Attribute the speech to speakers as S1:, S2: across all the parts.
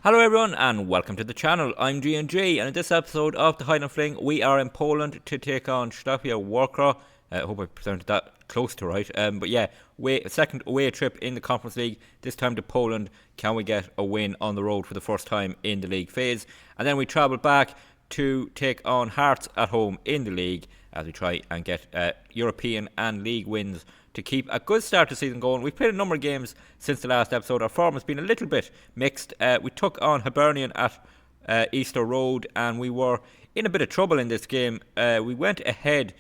S1: Hello everyone and welcome to the channel. I'm G&G and in this episode of the Highland Fling we are in Poland to take on Śląsk Warsaw. I hope I presented that close to right. But yeah, second away trip in the Conference League, this time to Poland. Can we get a win on the road for the first time in the league phase? And then we travel back to take on Hearts at home in the league as we try and get European and league wins to keep a good start to the season going. We've played a number of games since the last episode. Our form has been a little bit mixed. We took on Hibernian at Easter Road and we were in a bit of trouble in this game. We went behind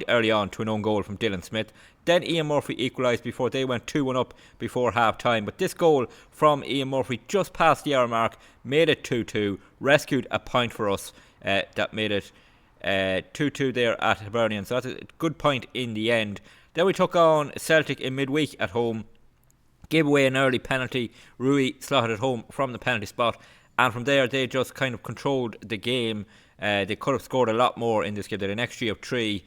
S1: early on to an own goal from Dylan Smith. Then Ian Murphy equalised before they went 2-1 up before half time. But this goal from Ian Murphy just past the hour mark made it 2-2, rescued a point for us that made it 2-2 there at Hibernian. So that's a good point in the end. Then we took on Celtic in midweek at home, gave away an early penalty. Rui slotted it home from the penalty spot, and from there they just kind of controlled the game. They could have scored a lot more in this game. They had an XG of 3.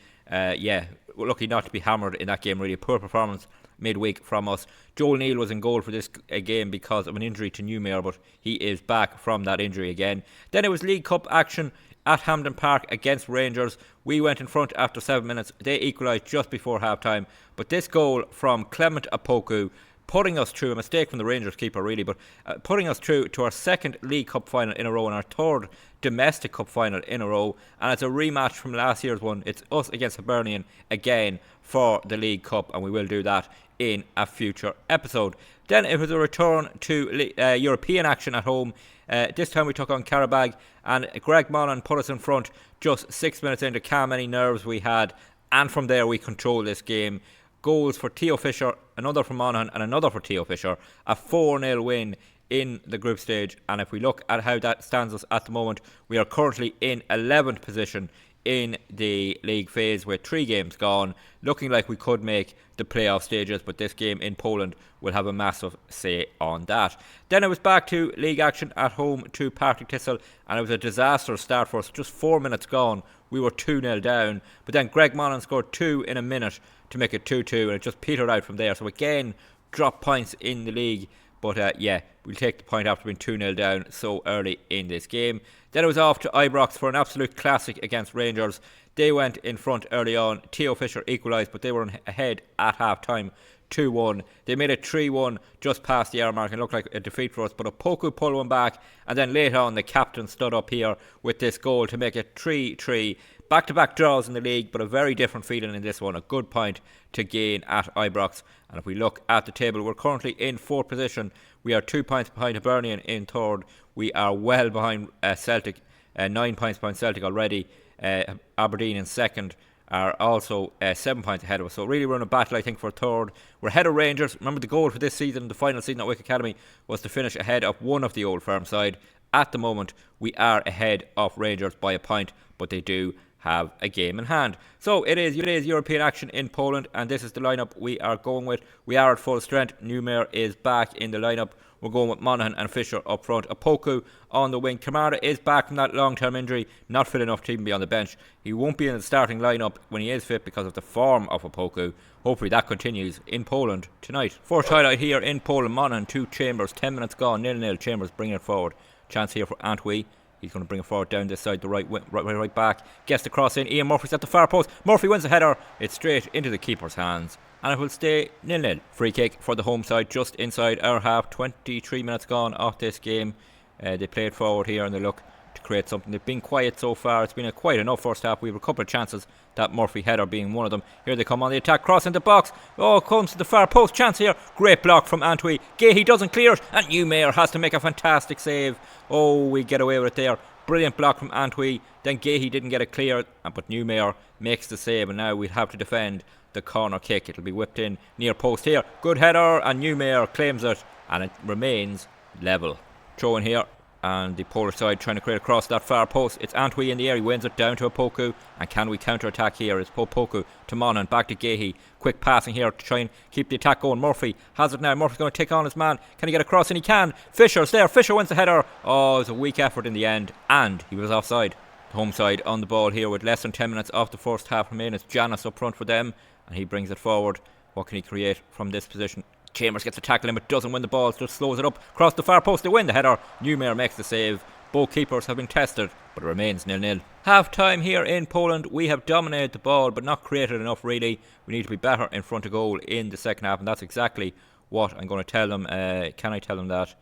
S1: We're lucky not to be hammered in that game. Really a poor performance midweek from us. Joel Neal was in goal for this game because of an injury to Newmare, but he is back from that injury again. Then it was League Cup action at Hampden Park against Rangers. We went in front after 7 minutes. They equalised just before half time. But this goal from Clement Opoku putting us through, a mistake from the Rangers keeper really, but putting us through to our second League Cup final in a row and our third domestic cup final in a row. And it's a rematch from last year's one. It's us against Hibernian again for the League Cup, and we will do that in a future episode. Then it was a return to European action at home. This time we took on Karabag and Greg Monaghan put us in front just 6 minutes in to calm any nerves we had, and from there we controlled this game. Goals for Theo Fisher, another for Monaghan and another for Theo Fisher. A 4-0 win in the group stage, and if we look at how that stands us at the moment, we are currently in 11th position in the league phase with 3 games gone, looking like we could make the playoff stages, but this game in Poland will have a massive say on that. Then it was back to league action at home to Partick Thistle, and it was a disastrous start for us. Just 4 minutes gone, we were 2-0 down, but then Greg Monaghan scored 2 in a minute to make it 2-2, and it just petered out from there. So again, dropped points in the league, but we'll take the point after being 2-0 down so early in this game. Then it was off to Ibrox for an absolute classic against Rangers. They went in front early on. Theo Fisher equalised, but they were ahead at half time, 2-1. They made it 3-1 just past the hour mark and looked like a defeat for us, but Opoku pulled one back, and then later on the captain stood up here with this goal to make it 3-3. Back-to-back draws in the league, but a very different feeling in this one. A good point to gain at Ibrox. And if we look at the table, we're currently in 4th position. We are 2 points behind Hibernian in 3rd. We are well behind Celtic, 9 points behind Celtic already. Aberdeen in 2nd are also 7 points ahead of us. So really we're in a battle, I think, for 3rd. We're ahead of Rangers. Remember, the goal for this season, the final season at Wick Academy, was to finish ahead of one of the Old Firm side. At the moment, we are ahead of Rangers by a point, but they do have a game in hand. So it is European action in Poland, and this is the lineup we are going with. We are at full strength. Newmare is back in the lineup. We're going with Monaghan and Fisher up front. Opoku on the wing. Kamara is back from that long-term injury, not fit enough to even be on the bench. He won't be in the starting lineup when he is fit because of the form of Opoku. Hopefully that continues in Poland tonight. First highlight here in Poland. Monaghan 2 Chambers, 10 minutes gone, 0-0. Chambers bringing it forward. Chance here for Antwi. He's going to bring it forward down this side, the right back. Gets the cross in. Ian Murphy's at the far post. Murphy wins the header. It's straight into the keeper's hands, and it will stay 0-0. Free kick for the home side just inside our half. 23 minutes gone off this game. They play it forward here and they look to create something. They've been quiet so far. It's been a quiet enough first half. We have a couple of chances, that Murphy header being one of them. Here they come on the attack. Cross in the box. Oh, comes to the far post. Chance here. Great block from Antwi. Gahey doesn't clear it, and Newmare has to make a fantastic save. Oh, we get away with it there. Brilliant block from Antwi. Then Gahey didn't get it clear, but Newmare makes the save, and now we'll have to defend the corner kick. It'll be whipped in near post here. Good header, and Newmare claims it, and it remains level. Throw in here, and the Polish side trying to create across that far post. It's Antwi in the air. He wins it down to Opoku, and can we counter-attack here? It's Opoku to Monaghan, back to Gahey. Quick passing here to try and keep the attack going. Murphy has it now. Murphy's going to take on his man. Can he get across? And he can. Fisher's there. Fisher wins the header. Oh, it was a weak effort in the end, and he was offside. The home side on the ball here with less than 10 minutes off the first half remaining. It's Janis up front for them, and he brings it forward. What can he create from this position? Chambers gets a tackle in but doesn't win the ball, just slows it up. Across the far post, they win the header. Newmare makes the save. Both keepers have been tested, but it remains 0-0. Half time here in Poland. We have dominated the ball, but not created enough really. We need to be better in front of goal in the second half, and that's exactly what I'm going to tell them. Can I tell them that?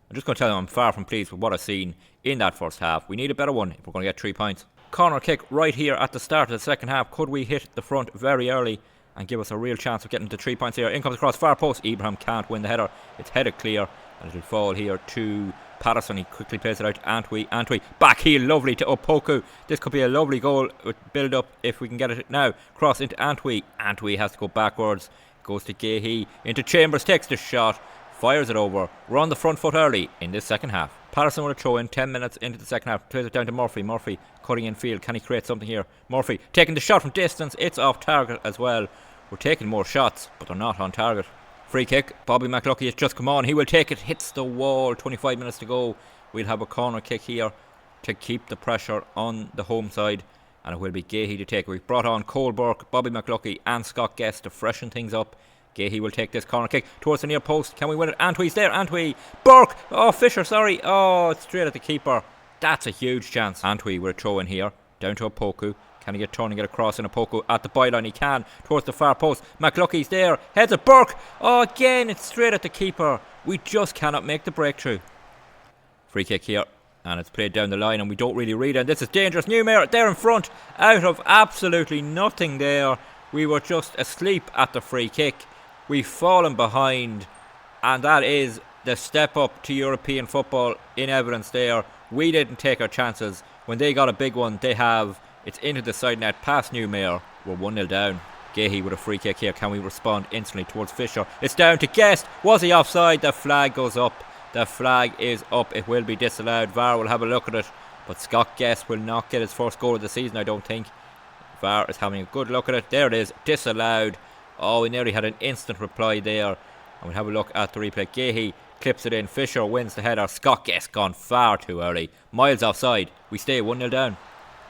S1: I'm just going to tell them I'm far from pleased with what I've seen in that first half. We need a better one if we're going to get 3 points. Corner kick right here at the start of the second half. Could we hit the front very early and give us a real chance of getting to 3 points here? In comes across far post. Ibrahim can't win the header. It's headed clear, and it'll fall here to Patterson. He quickly plays it out to Antwi. Back heel, lovely to Opoku. This could be a lovely goal with build up if we can get it now. Cross into Antwi. Antwi has to go backwards. Goes to Gehi. Into Chambers, takes the shot. Fires it over. We're on the front foot early in this second half. Patterson with a throw in 10 minutes into the second half. Plays it down to Murphy. Murphy cutting in field. Can he create something here? Murphy taking the shot from distance. It's off target as well. We're taking more shots, but they're not on target. Free kick. Bobby McLuckie has just come on. He will take it. Hits the wall. 25 minutes to go. We'll have a corner kick here to keep the pressure on the home side. And it will be Gehi to take it. We've brought on Cole Burke, Bobby McLuckie and Scott Guest to freshen things up. Gehi will take this corner kick towards the near post. Can we win it? Antwi's there. Antwi. Burke. Oh, Fisher, sorry. Oh, it's straight at the keeper. That's a huge chance. Antwi with a throw in here. Down to Opoku. Can he get turning it across in Opoku at the byline? He can. Towards the far post. McLuckie's there. Heads it. Burke. Oh, again, it's straight at the keeper. We just cannot make the breakthrough. Free kick here. And it's played down the line and we don't really read it. And this is dangerous. Newmare there in front. Out of absolutely nothing there. We were just asleep at the free kick. We've fallen behind, and that is the step up to European football in evidence there. We didn't take our chances. When they got a big one, they have. It's into the side net, past Newmare. We're 1-0 down. Gehi with a free kick here. Can we respond instantly towards Fisher? It's down to Guest. Was he offside? The flag goes up. The flag is up. It will be disallowed. VAR will have a look at it, but Scott Guest will not get his first goal of the season, I don't think. VAR is having a good look at it. There it is. Disallowed. Oh, we nearly had an instant reply there. And we'll have a look at the replay. Gehi clips it in. Fisher wins the header. Scott Guest gone far too early. Miles offside. We stay 1-0 down.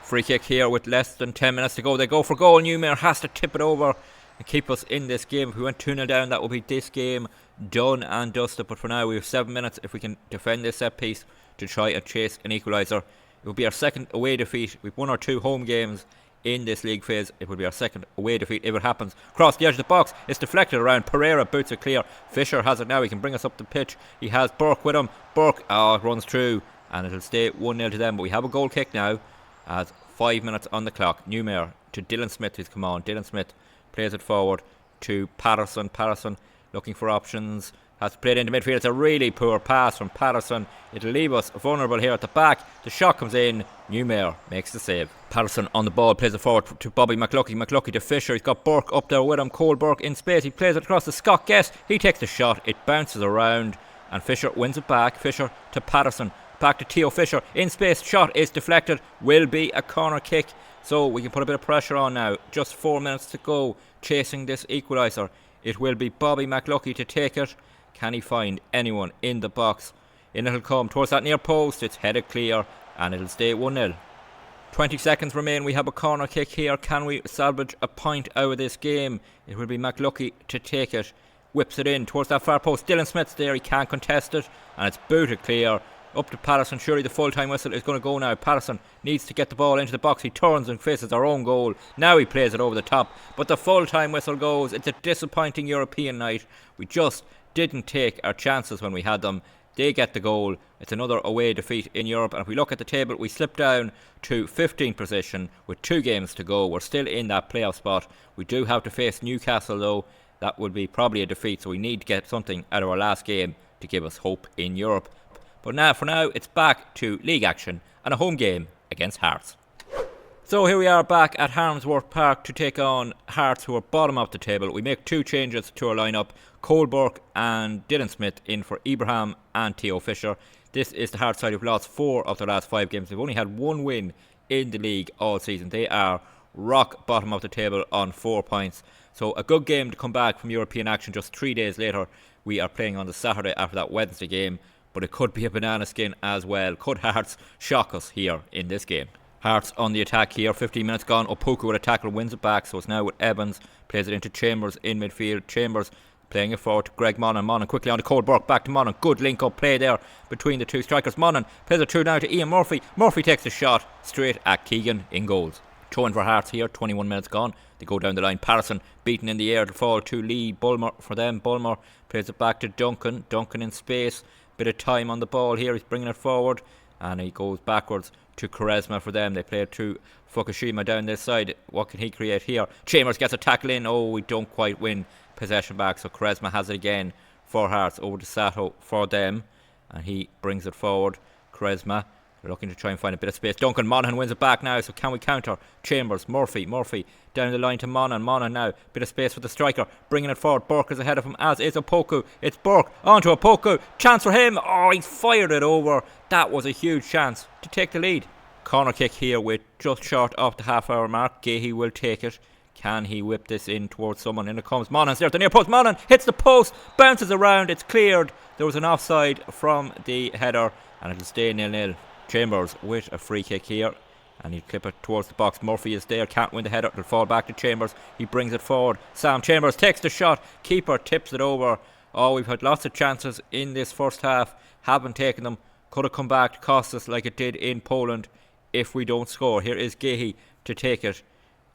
S1: Free kick here with less than 10 minutes to go. They go for goal. Newmare has to tip it over and keep us in this game. If we went 2-0 down, that would be this game done and dusted. But for now, we have 7 minutes. If we can defend this set piece to try and chase an equaliser, it will be our second away defeat. We've won our 2 home games in this league phase. It will be our second away defeat if it happens. Cross the edge of the box. It's deflected around. Pereira boots it clear. Fisher has it now. He can bring us up the pitch. He has Burke with him. Burke runs through and it'll stay 1-0 to them. But we have a goal kick now as 5 minutes on the clock. Newmare to Dylan Smith who's come on. Dylan Smith plays it forward to Patterson. Patterson looking for options. Has played into midfield. It's a really poor pass from Patterson. It'll leave us vulnerable here at the back. The shot comes in. Newmare makes the save. Patterson on the ball, plays it forward to Bobby McLuckie. McLuckie to Fisher. He's got Burke up there with him. Cole Burke in space. He plays it across to Scott Guest. He takes the shot. It bounces around and Fisher wins it back. Fisher to Patterson. Back to Theo Fisher. In space. Shot is deflected. Will be a corner kick. So we can put a bit of pressure on now. Just 4 minutes to go. Chasing this equaliser. It will be Bobby McLuckie to take it. Can he find anyone in the box? In it'll come towards that near post. It's headed clear and it'll stay 1-0. 20 seconds remain. We have a corner kick here. Can we salvage a point out of this game? It will be McLuckie to take it. Whips it in towards that far post. Dylan Smith's there. He can't contest it and it's booted clear. Up to Patterson. Surely the full-time whistle is going to go now. Patterson needs to get the ball into the box. He turns and faces our own goal. Now he plays it over the top. But the full-time whistle goes. It's a disappointing European night. We just didn't take our chances when we had them. They get the goal. It's another away defeat in Europe. And if we look at the table, we slip down to 15th position with 2 games to go. We're still in that playoff spot. We do have to face Newcastle though. That would be probably a defeat. So we need to get something out of our last game to give us hope in Europe. But now, for now, it's back to league action and a home game against Hearts. So here we are back at Harmsworth Park to take on Hearts, who are bottom of the table. We make 2 changes to our lineup. Cole Burke and Dylan Smith in for Ibrahim and Theo Fisher. This is the Hearts side who've lost 4 of their last 5 games. They've only had 1 win in the league all season. They are rock bottom of the table on 4 points. So a good game to come back from European action just 3 days later. We are playing on the Saturday after that Wednesday game. But it could be a banana skin as well. Could Hearts shock us here in this game? Hearts on the attack here. 15 minutes gone. Opoku with a tackle wins it back. So it's now with Evans. Plays it into Chambers in midfield. Chambers Playing it forward to Greg Monaghan. Monaghan quickly on to Cole Burke. Back to Monaghan. Good link up play there between the two strikers. Monaghan plays it through now to Ian Murphy. Murphy takes the shot straight at Keegan in goals. Throw in for Hearts here. 21 minutes gone. They go down the line. Patterson beaten in the air to fall to Lee. Bulmer for them. Bulmer plays it back to Duncan. Duncan in space. Bit of time on the ball here. He's bringing it forward. And he goes backwards to Quaresma for them. They play it to Fukushima down this side. What can he create here? Chambers gets a tackle in. Oh, we don't quite win possession back. So Quaresma has it again for Hearts. Over to Sato for them. And he brings it forward. Quaresma. They're looking to try and find a bit of space. Duncan Monaghan wins it back now. So can we counter? Chambers. Murphy down the line to Monaghan. Monaghan now. Bit of space for the striker. Bringing it forward. Burke is ahead of him, as is Opoku. It's Burke. On to Opoku. Chance for him. Oh, he's fired it over. That was a huge chance to take the lead. Corner kick here with just short of the half hour mark. Gahey will take it. Can he whip this in towards someone? In it comes. Monaghan's there at the near post. Monaghan hits the post. Bounces around. It's cleared. There was an offside from the header. And it'll stay 0-0. Chambers with a free kick here. And he'll clip it towards the box. Murphy is there. Can't win the header. It'll fall back to Chambers. He brings it forward. Sam Chambers takes the shot. Keeper tips it over. Oh, we've had lots of chances in this first half. Haven't taken them. Could have come back to cost us like it did in Poland if we don't score. Here is Gahey to take it.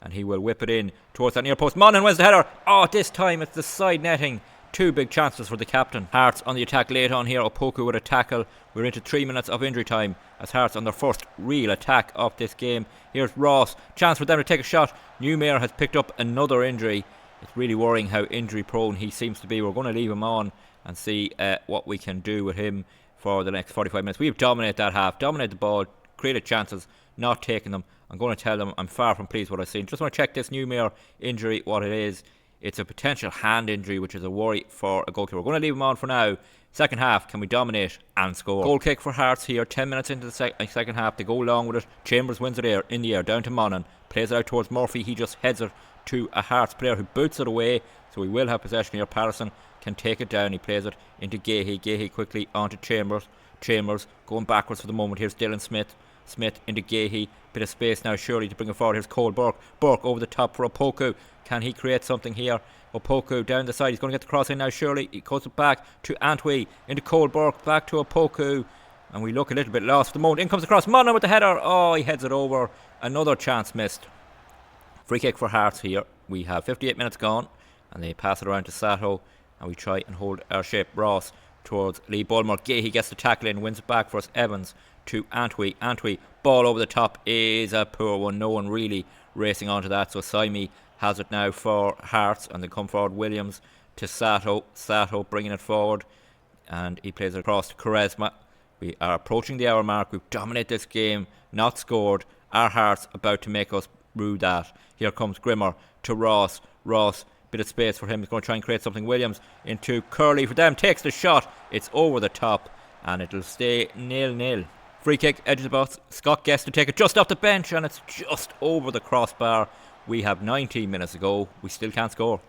S1: And he will whip it in towards that near post. Monaghan wins the header. Oh, this time it's the side netting. Two big chances for the captain. Hearts on the attack late on here. Opoku with a tackle. We're into 3 minutes of injury time as Hearts on their first real attack of this game. Here's Ross. Chance for them to take a shot. Newmere has picked up another injury. It's really worrying how injury prone he seems to be. We're going to leave him on and see what we can do with him for the next 45 minutes. We've dominated that half. Dominated the ball. Created chances. Not taking them. I'm going to tell them I'm far from pleased with what I've seen. Just want to check this Newmere injury, what it is. It's a potential hand injury, which is a worry for a goalkeeper. We're going to leave him on for now. Second half, can we dominate and score? Goal kick for Hearts here. 10 minutes into the second half. They go along with it. Chambers wins it in the air. Down to Monaghan. Plays it out towards Murphy. He just heads it to a Hearts player who boots it away. So we will have possession here. Patterson can take it down. He plays it into Gahey. Gahey quickly onto Chambers. Chambers going backwards for the moment. Here's Dylan Smith. Smith into Gahey. Bit of space now surely to bring it forward. Here's Cole Burke. Burke over the top for Opoku. Can he create something here? Opoku down the side. He's going to get the cross in now surely. He cuts it back to Antwi. Into Cole Burke. Back to Opoku. And we look a little bit lost for the moment. In comes the cross. Monaghan with the header. Oh, he heads it over. Another chance missed. Free kick for Hearts here. We have 58 minutes gone. And they pass it around to Sato. And we try and hold our shape. Ross towards Lee Bulmer. Gahey gets the tackle in. Wins it back for us. Evans to Antwi. Antwi. Ball over the top is a poor one. No one really racing onto that. So Saimi has it now for Hearts. And they come forward. Williams to Sato. Sato bringing it forward. And he plays it across to Quaresma. We are approaching the hour mark. We've dominated this game. Not scored. Our Hearts about to make us rue that. Here comes Grimmer to Ross. Ross. Bit of space for him. He's going to try and create something. Williams into Curley for them. Takes the shot. It's over the top. And it'll stay 0-0. Free kick, edge of the box. Scott Guest to take it just off the bench. And it's just over the crossbar. We have 19 minutes to go. We still can't score.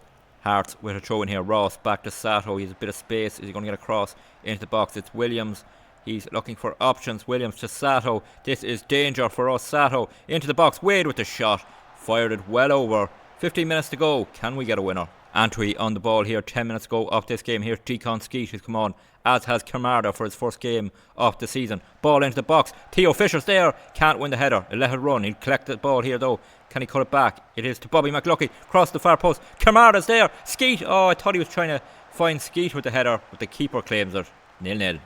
S1: Hearts with a throw in here. Ross back to Sato. He has a bit of space. Is he going to get across into the box? It's Williams. He's looking for options. Williams to Sato. This is danger for us. Sato into the box. Wade with the shot. Fired it well over. 15 minutes to go. Can we get a winner? Antwi on the ball here. 10 minutes to go of this game. Here's Deacon Skeet who's come on, as has Kamada for his first game of the season. Ball into the box. Theo Fisher's there. Can't win the header. He'll let it run. He'll collect the ball here though. Can he cut it back? It is to Bobby McLucky. Cross the far post. Kamada's there. Skeet. Oh, I thought he was trying to find Skeet with the header, but the keeper claims it. 0-0.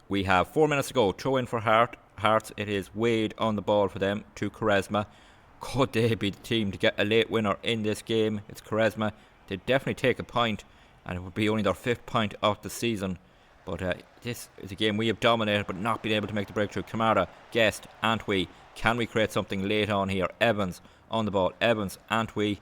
S1: We have 4 minutes to go. Throw in for Hearts. It is Wade on the ball for them to Quaresma. Could they be the team to get a late winner in this game? It's Quaresma. They'd definitely take a point, and it would be only their 5th point of the season. But this is a game we have dominated, but not been able to make the breakthrough. Kamara, Guest, Antwi. Can we create something late on here? Evans on the ball. Evans, Antwi.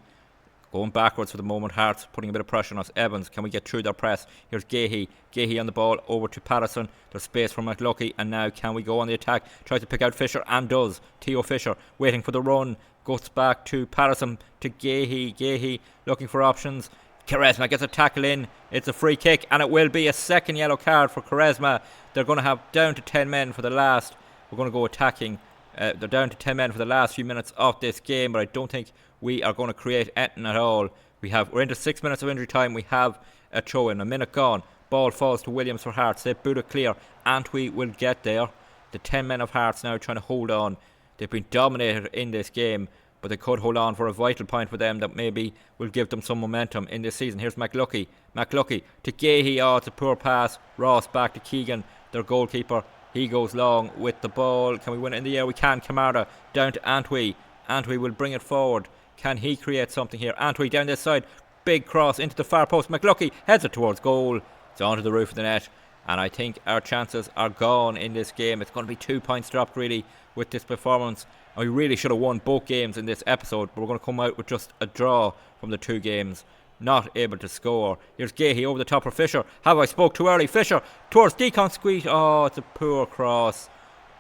S1: Going backwards for the moment. Hearts putting a bit of pressure on us. Evans, can we get through their press? Here's Gahey. Gahey on the ball over to Patterson. There's space for McLucky. And now can we go on the attack? Tries to pick out Fisher and does. Theo Fisher waiting for the run. Goes back to Patterson to Gahey. Gahey looking for options. Quaresma gets a tackle in. It's a free kick. And it will be a second yellow card for Quaresma. They're going to have down to 10 men for the last. We're going to go attacking. They're down to 10 men for the last few minutes of this game, but I don't think we are going to create anything at all. We're into 6 minutes of injury time. We have a throw in, a minute gone. Ball falls to Williams for Hearts. They boot it clear. Antwi will get there. The 10 men of Hearts now trying to hold on. They've been dominated in this game, but they could hold on for a vital point for them that maybe will give them some momentum in this season. Here's McLuckie to Gahey. Oh, it's a poor pass. Ross back to Keegan, their goalkeeper. He goes long with the ball. Can we win it in the air? We can. Camarda down to Antwi. Antwi will bring it forward. Can he create something here? Antwi down this side. Big cross into the far post. McLuckie heads it towards goal. It's onto the roof of the net. And I think our chances are gone in this game. It's going to be 2 points dropped really with this performance. And we really should have won both games in this episode, but we're going to come out with just a draw from the 2 games. Not able to score. Here's Gahey over the top for Fisher. Have I spoke too early? Fisher towards Deacon Squeet. Oh, it's a poor cross.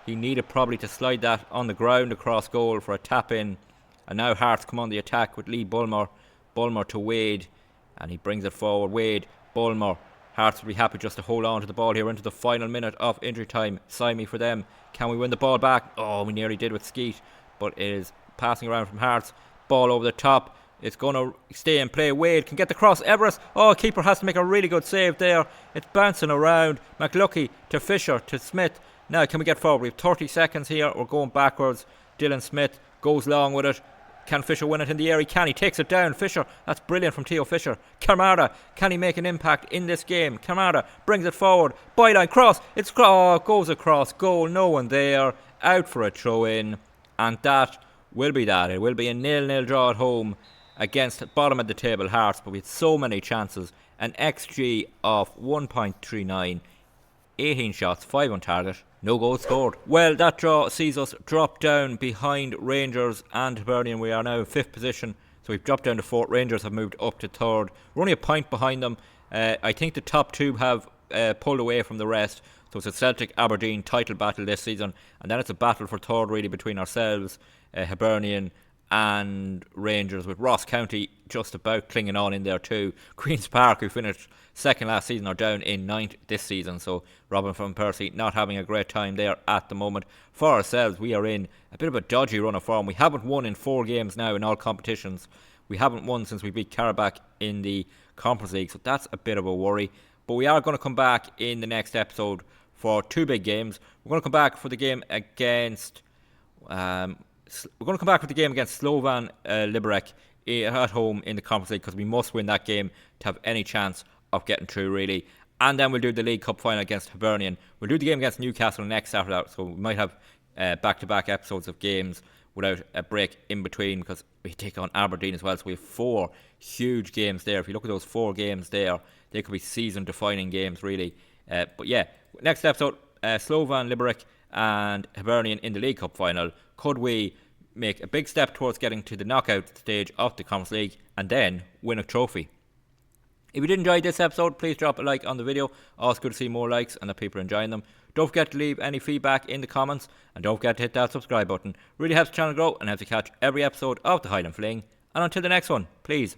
S1: He needed probably to slide that on the ground across goal for a tap in. And now Hearts come on the attack with Lee Bulmer. Bulmer to Wade. And he brings it forward. Wade, Bulmer. Hearts will be happy just to hold on to the ball here into the final minute of injury time. Simey for them. Can we win the ball back? Oh, we nearly did with Skeet. But it is passing around from Hearts. Ball over the top. It's going to stay in play. Wade can get the cross. Everest. Oh, keeper has to make a really good save there. It's bouncing around. McLuckie to Fisher to Smith. Now, can we get forward? We have 30 seconds here. We're going backwards. Dylan Smith goes long with it. Can Fisher win it in the air? He can. He takes it down. Fisher. That's brilliant from Theo Fisher. Camarda. Can he make an impact in this game? Camarda brings it forward. Byline cross. It goes across goal. No one there. Out for a throw in. And that will be that. It will be a 0-0 draw at home against bottom of the table Hearts. But we had so many chances. An XG of 1.39. 18 shots. 5 on target. No goals scored. Well, that draw sees us drop down behind Rangers and Hibernian. We are now in 5th position. So we've dropped down to 4th. Rangers have moved up to 3rd. We're only a point behind them. I think the top 2 have pulled away from the rest. So it's a Celtic Aberdeen title battle this season. And then it's a battle for 3rd really between ourselves, Hibernian and Rangers, with Ross County just about clinging on in there too. Queen's Park, who finished 2nd last season, are down in 9th this season. So Robin van Persie not having a great time there at the moment. For ourselves, we are in a bit of a dodgy run of form. We haven't won in 4 games now in all competitions. We haven't won since we beat Karabakh in the Conference League, so that's a bit of a worry. But we are going to come back in the next episode for 2 big games. We're going to come back for the game against Slovan Liberec at home in the Conference League, because we must win that game to have any chance of getting through really. And then we'll do the League Cup final against Hibernian. We'll do the game against Newcastle next after that, so we might have back-to-back episodes of games without a break in between, because we take on Aberdeen as well. So we have 4 huge games there. If you look at those 4 games there, they could be season-defining games really. But yeah, next episode, Slovan Liberec and Hibernian in the League Cup final. Could we make a big step towards getting to the knockout stage of the Conference League and then win a trophy? If you did enjoy this episode, please drop a like on the video. Always good to see more likes and that people are enjoying them. Don't forget to leave any feedback in the comments, and don't forget to hit that subscribe button. Really helps the channel grow and helps you catch every episode of the Highland Fling. And until the next one, please